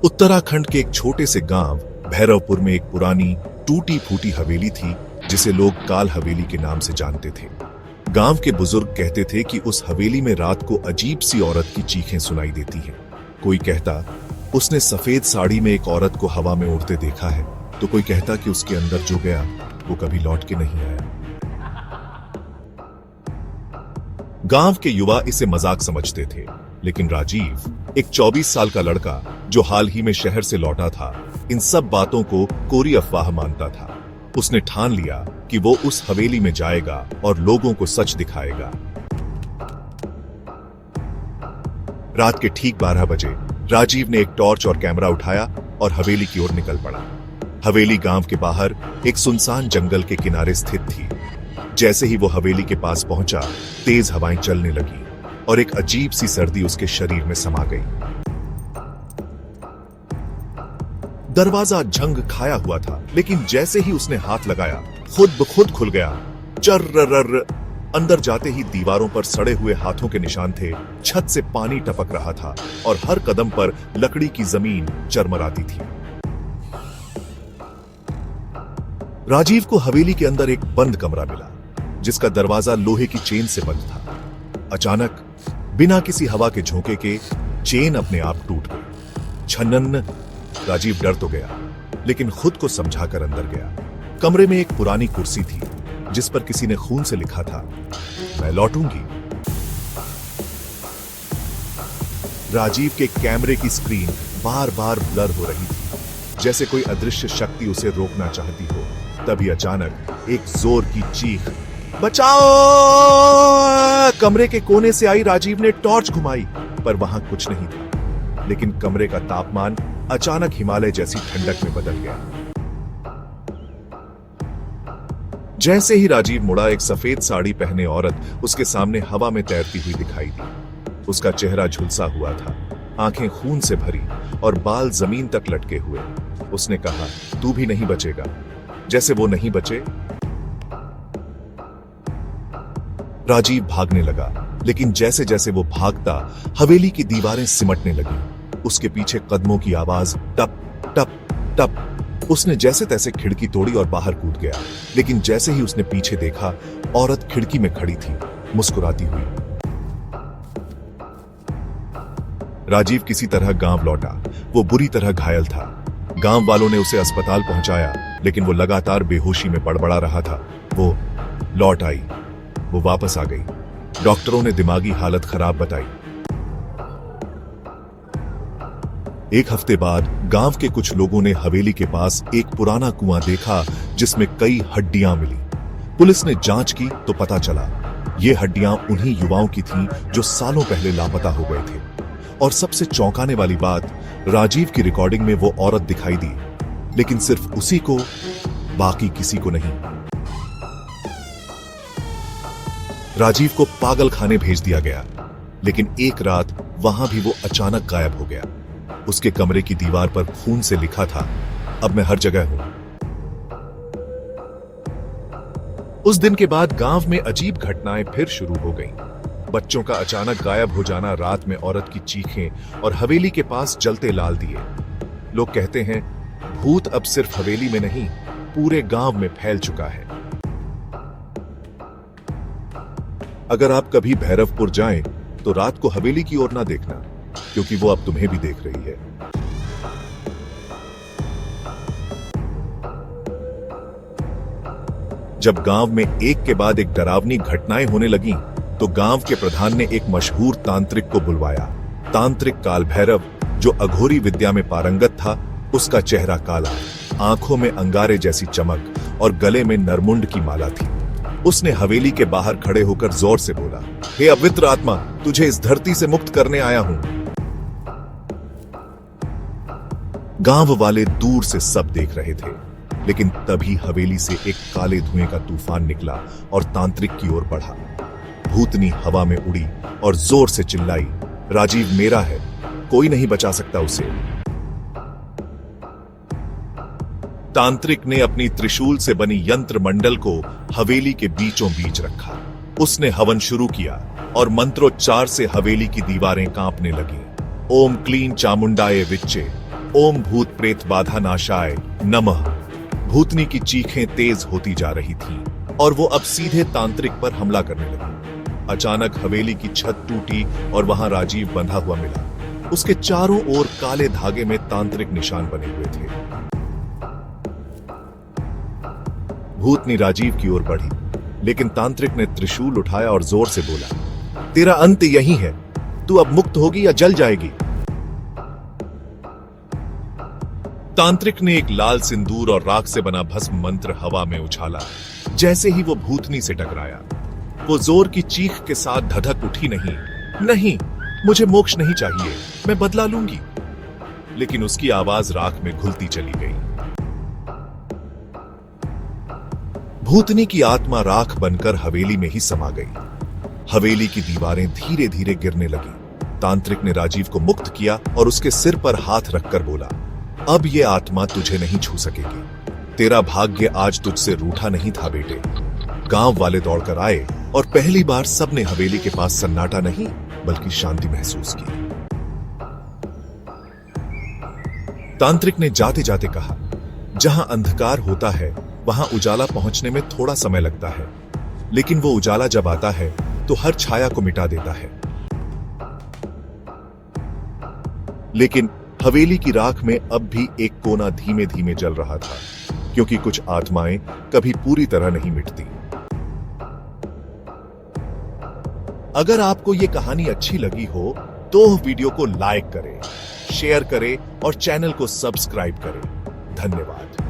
उत्तराखंड के एक छोटे से गांव भैरवपुर में एक पुरानी टूटी फूटी हवेली थी जिसे लोग काल हवेली के नाम से जानते थे। गांव के बुजुर्ग कहते थे कि उस हवेली में रात को अजीब सी औरत की चीखें सुनाई देती हैं। कोई कहता उसने सफेद साड़ी में एक औरत को हवा में उड़ते देखा है, तो कोई कहता कि उसके अंदर जो गया वो कभी लौट के नहीं आया। गांव के युवा इसे मजाक समझते थे, लेकिन राजीव, एक 24 साल का लड़का जो हाल ही में शहर से लौटा था, इन सब बातों को कोरी अफवाह मानता था। उसने ठान लिया कि वो उस हवेली में जाएगा और लोगों को सच दिखाएगा। रात के ठीक 12 बजे राजीव ने एक टॉर्च और कैमरा उठाया और हवेली की ओर निकल पड़ा। हवेली गांव के बाहर एक सुनसान जंगल के किनारे स्थित थी। जैसे ही वो हवेली के पास पहुंचा, तेज हवाएं चलने लगी और एक अजीब सी सर्दी उसके शरीर में समा गई। दरवाजा झंग खाया हुआ था, लेकिन जैसे ही उसने हाथ लगाया, खुद ब खुद खुल गया। चर्रर्र। अंदर जाते ही दीवारों पर सड़े हुए हाथों के निशान थे, छत से पानी टपक रहा था और हर कदम पर लकड़ी की जमीन चरमराती थी। राजीव को हवेली के अंदर एक बंद कमरा मिला, जिसका दरवाजा लोहे की चेन से बंद था। अचानक, बिना किसी हवा के झोंके के, चेन अपने आप टूट गई। छनन। राजीव डर तो गया, लेकिन खुद को समझाकर अंदर गया। कमरे में एक पुरानी कुर्सी थी, जिस पर किसी ने खून से लिखा था, मैं लौटूंगी। राजीव के कैमरे की स्क्रीन बार बार ब्लर हो रही थी, जैसे कोई अदृश्य शक्ति उसे रोकना चाहती हो। तभी अचानक एक जोर की चीख, बचाओ! कमरे के कोने से आई। राजीव ने टॉर्च घुमाई, पर वहां कुछ नहीं था, लेकिन कमरे का तापमान अचानक हिमालय जैसी ठंडक में बदल गया। जैसे ही राजीव मुड़ा, एक सफेद साड़ी पहने औरत उसके सामने हवा में तैरती हुई दिखाई दी। उसका चेहरा झुलसा हुआ था, आंखें खून से भरी और बाल जमीन तक लटके हुए। उसने कहा, तू भी नहीं बचेगा। जैसे वो नहीं बचे। राजीव भागने लगा, लेकिन जैसे जैसे वो भागता, हवेली की दीवारें सिमटने लगी। उसके पीछे कदमों की आवाज, टप टप टप। उसने जैसे तैसे खिड़की तोड़ी और बाहर कूद गया, लेकिन जैसे ही उसने पीछे देखा, औरत खिड़की में खड़ी थी, मुस्कुराती हुई। राजीव किसी तरह गांव लौटा। वो बुरी तरह घायल था। गांव वालों ने उसे अस्पताल पहुंचाया, लेकिन वो लगातार बेहोशी में बड़बड़ा रहा था। वो लौट आई। वो वापस आ गई। डॉक्टरों ने दिमागी हालत खराब बताई। एक हफ्ते बाद गांव के कुछ लोगों ने हवेली के पास एक पुराना कुआं देखा, जिसमें कई हड्डियां मिली। पुलिस ने जांच की तो पता चला, ये हड्डियां उन्हीं युवाओं की थीं जो सालों पहले लापता हो गए थे। और सबसे चौंकाने वाली बात, राजीव की रिकॉर्डिंग में वो औरत दिखाई दी, लेकिन सिर्फ उसी को, बाकी किसी को नहीं। राजीव को पागल खाने भेज दिया गया, लेकिन एक रात वहां भी वो अचानक गायब हो गया। उसके कमरे की दीवार पर खून से लिखा था, अब मैं हर जगह हूं। उस दिन के बाद गांव में अजीब घटनाएं फिर शुरू हो गईं। बच्चों का अचानक गायब हो जाना, रात में औरत की चीखें और हवेली के पास जलते लाल दिए। लोग कहते हैं, भूत अब सिर्फ हवेली में नहीं, पूरे गांव में फैल चुका है। अगर आप कभी भैरवपुर जाएं, तो रात को हवेली की ओर ना देखना, क्योंकि वो अब तुम्हें भी देख रही है। जब गांव में एक के बाद एक डरावनी घटनाएं होने लगीं, तो गांव के प्रधान ने एक मशहूर तांत्रिक को बुलवाया। तांत्रिक काल भैरव, जो अघोरी विद्या में पारंगत था। उसका चेहरा काला, आंखों में अंगारे जैसी चमक और गले में नरमुंड की माला थी। उसने हवेली के बाहर खड़े होकर जोर से बोला, हे अवित्र आत्मा, तुझे इस धरती से मुक्त करने आया हूं। गांव वाले दूर से सब देख रहे थे, लेकिन तभी हवेली से एक काले धुएं का तूफान निकला और तांत्रिक की ओर बढ़ा। भूतनी हवा में उड़ी और जोर से चिल्लाई, राजीव मेरा है, कोई नहीं बचा सकता उसे। तांत्रिक ने अपनी त्रिशूल से बनी यंत्र मंडल को हवेली के बीचों बीच रखा। उसने हवन शुरू किया और मंत्रोच्चार से हवेली की दीवारें कांपने लगीं। ओम क्लीं चामुंडाए विच्चे, ओम भूत प्रेत बाधा नाशाय नमः। भूतनी की चीखें तेज होती जा रही थीं और वो अब सीधे तांत्रिक पर हमला करने लगी। अचानक हवेली की छत टूटी और वहां राजीव बंधा हुआ मिला। उसके चारों ओर काले धागे में तांत्रिक निशान बने हुए थे। भूतनी राजीव की ओर बढ़ी, लेकिन तांत्रिक ने त्रिशूल उठाया और जोर से बोला, तेरा अंत यही है, तू अब मुक्त होगी या जल जाएगी। तांत्रिक ने एक लाल सिंदूर और राख से बना भस्म मंत्र हवा में उछाला। जैसे ही वो भूतनी से टकराया, वो जोर की चीख के साथ धधक उठी, नहीं, मुझे मोक्ष नहीं चाहिए, मैं बदला लूंगी। लेकिन उसकी आवाज राख में घुलती चली गई। भूतनी की आत्मा राख बनकर हवेली में ही समा गई। हवेली की दीवारें धीरे धीरे गिरने लगी। तांत्रिक ने राजीव को मुक्त किया और उसके सिर पर हाथ रखकर बोला, अब ये आत्मा तुझे नहीं छू सकेगी। तेरा भाग्य आज तुझसे रूठा नहीं था बेटे। गांव वाले दौड़कर आए और पहली बार सबने हवेली के पास सन्नाटा नहीं बल्कि शांति महसूस की। तांत्रिक ने जाते जाते कहा, जहां अंधकार होता है वहां उजाला पहुंचने में थोड़ा समय लगता है, लेकिन वो उजाला जब आता है तो हर छाया को मिटा देता है। लेकिन हवेली की राख में अब भी एक कोना धीमे धीमे जल रहा था, क्योंकि कुछ आत्माएं कभी पूरी तरह नहीं मिटती। अगर आपको ये कहानी अच्छी लगी हो तो वीडियो को लाइक करें, शेयर करें और चैनल को सब्सक्राइब करें। धन्यवाद।